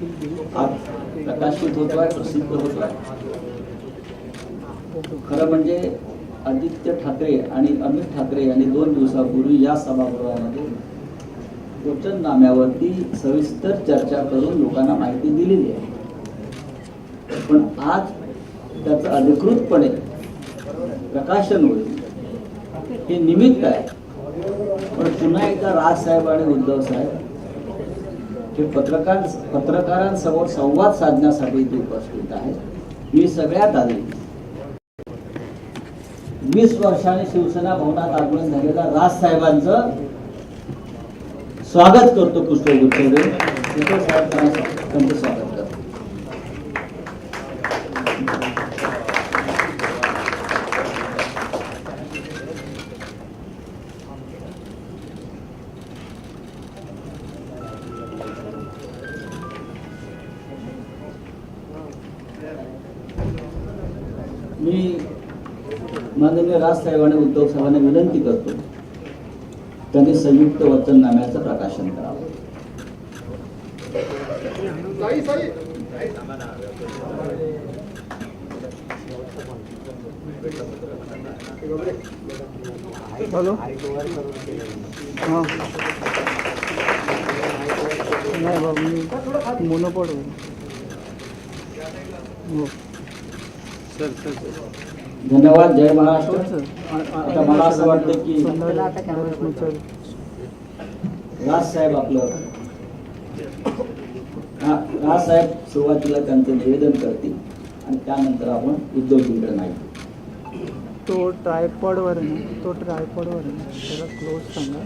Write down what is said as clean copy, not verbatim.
आज प्रकाशित होतोय, प्रसिद्ध होतोय. खरं म्हणजे आदित्य ठाकरे आणि अमित ठाकरे यांनी 2 दिवसापूर्वी या सभागृहामध्ये वचननाम्यावरती सविस्तर चर्चा करून लोकांना माहिती दिलेली आहे. पण आज त्याचं अधिकृतपणे प्रकाशन होईल हे निमित्त आहे. पण पुन्हा एकदा राजसाहेब आणि उद्धव साहेब हे पत्रकारांसमोर संवाद साधण्यासाठी इथे उपस्थित आहेत. मी सगळ्यात आधी 20 वर्षांनी शिवसेना भवनात आगमन झालेल्या राजसाहेबांचं स्वागत करतो. पुष्पगुच्छ देऊन त्यांचं स्वागत करतो. मी माननीय राजसाहेब आणि उद्धव साहेबांना विनंती करतो त्यांनी संयुक्त वचननाम्याचं प्रकाशन करावं. हॅलो हां नाही बाबा मी मोनोपोड हो सर धन्यवाद. जय महाराष्ट्र. आता मला असं वाटतं की राजसाहेब राजसाहेब सुरुवातीला त्यांचं निवेदन करतील आणि त्यानंतर आपण उद्योगींकडे नाही. तो ट्रायपॉडवर आहे ना, त्याला क्लोज सांगा.